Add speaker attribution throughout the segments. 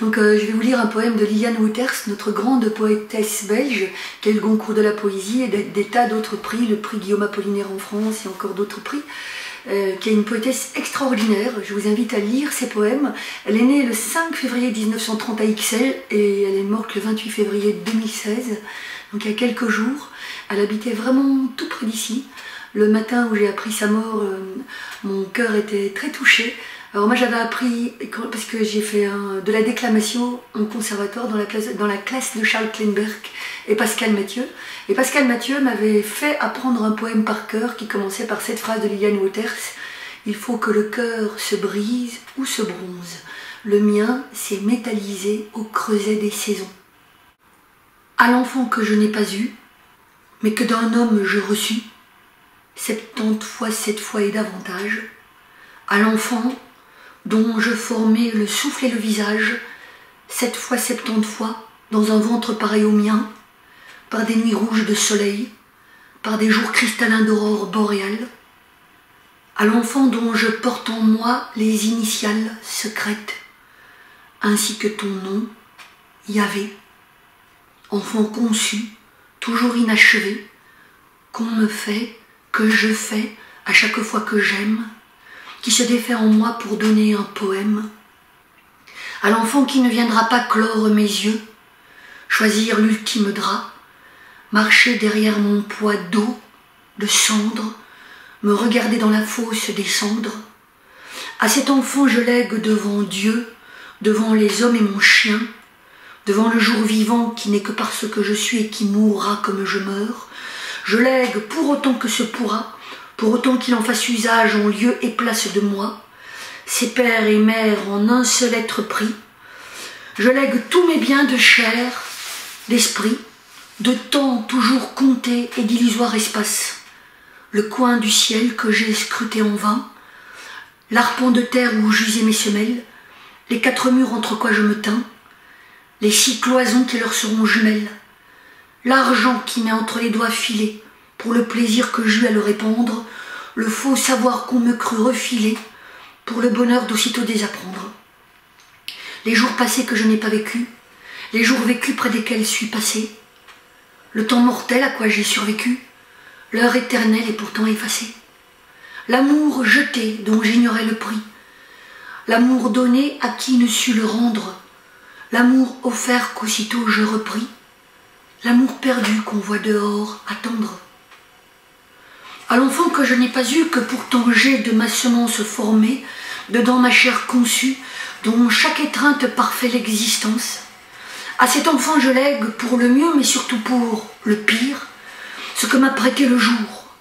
Speaker 1: Donc je vais vous lire un poème de Liliane Wouters, notre grande poétesse belge, qui a eu le Goncourt de la poésie et des tas d'autres prix, le prix Guillaume Apollinaire en France et encore d'autres prix, qui est une poétesse extraordinaire. Je vous invite à lire ses poèmes. Elle est née le 5 février 1930 à Ixelles et elle est morte le 28 février 2016, donc il y a quelques jours. Elle habitait vraiment tout près d'ici. Le matin où j'ai appris sa mort, mon cœur était très touché. Alors moi j'avais appris, parce que j'ai fait de la déclamation en conservatoire dans la classe de Charles Kleinberg et Pascal Mathieu. Et Pascal Mathieu m'avait fait apprendre un poème par cœur qui commençait par cette phrase de Liliane Wouters: « Il faut que le cœur se brise ou se bronze. Le mien s'est métallisé au creuset des saisons. À l'enfant que je n'ai pas eu, mais que d'un homme je reçus, 70 fois 7 fois et davantage, à l'enfant dont je formais le souffle et le visage, 7 fois 70 fois, dans un ventre pareil au mien, par des nuits rouges de soleil, par des jours cristallins d'aurore boréale, à l'enfant dont je porte en moi les initiales secrètes, ainsi que ton nom, Yahvé, enfant conçu, toujours inachevé, qu'on me fait, que je fais à chaque fois que j'aime, qui se défait en moi pour donner un poème, à l'enfant qui ne viendra pas clore mes yeux, choisir l'ultime drap, marcher derrière mon poids d'eau, de cendre, me regarder dans la fosse des cendres. À cet enfant je lègue devant Dieu, devant les hommes et mon chien, devant le jour vivant qui n'est que parce que je suis et qui mourra comme je meurs, je lègue pour autant que ce pourra, pour autant qu'il en fasse usage en lieu et place de moi, ses pères et mères en un seul être pris. Je lègue tous mes biens de chair, d'esprit, de temps toujours compté et d'illusoire espace, le coin du ciel que j'ai scruté en vain, l'arpent de terre où j'usais mes semelles, les 4 murs entre quoi je me tins, les 6 cloisons qui leur seront jumelles, l'argent qui m'est entre les doigts filé, pour le plaisir que j'eus à le répandre, le faux savoir qu'on me crut refiler, pour le bonheur d'aussitôt désapprendre. Les jours passés que je n'ai pas vécus, les jours vécus près desquels suis passé, le temps mortel à quoi j'ai survécu, l'heure éternelle est pourtant effacée. L'amour jeté dont j'ignorais le prix, l'amour donné à qui ne sut le rendre, l'amour offert qu'aussitôt je repris, l'amour perdu qu'on voit dehors attendre. À l'enfant que je n'ai pas eu, que pourtant j'ai de ma semence formée, dedans ma chair conçue, dont chaque étreinte parfait l'existence. À cet enfant je lègue pour le mieux, mais surtout pour le pire, ce que m'a prêté le jour,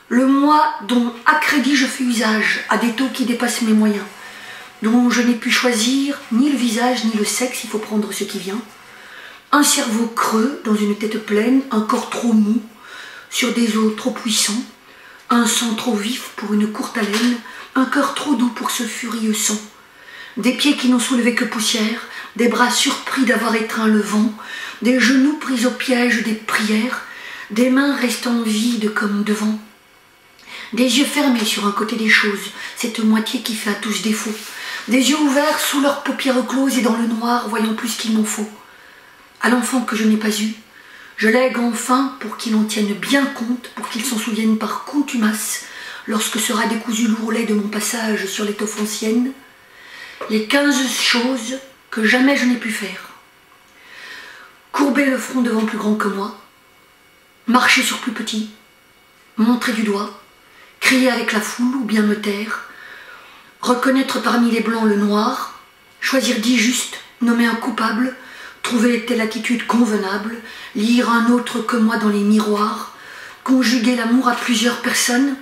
Speaker 1: le moi dont à crédit je fais usage, à des taux qui dépassent mes moyens, dont je n'ai pu choisir ni le visage ni le sexe, il faut prendre ce qui vient, un cerveau creux dans une tête pleine, un corps trop mou, sur des os trop puissants, un sang trop vif pour une courte haleine, un cœur trop doux pour ce furieux sang, des pieds qui n'ont soulevé que poussière, des bras surpris d'avoir étreint le vent, des genoux pris au piège des prières, des mains restant vides comme devant, des yeux fermés sur un côté des choses, cette moitié qui fait à tous défaut, des yeux ouverts sous leurs paupières closes et dans le noir voyant plus qu'il n'en faut. À l'enfant que je n'ai pas eu, je lègue enfin pour qu'il en tienne bien compte, pour qu'il s'en souvienne par contumace, lorsque sera décousu l'ourlet de mon passage sur l'étoffe ancienne, les 15 choses que jamais je n'ai pu faire. Courber le front devant plus grand que moi, marcher sur plus petit, montrer du doigt, crier avec la foule ou bien me taire, reconnaître parmi les blancs le noir, choisir 10 justes, nommer un coupable, trouver telle attitude convenable, lire un autre que moi dans les miroirs, conjuguer l'amour à plusieurs personnes,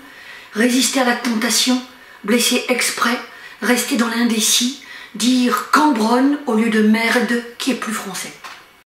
Speaker 1: résister à la tentation, blesser exprès, rester dans l'indécis, dire cambronne au lieu de merde qui est plus français.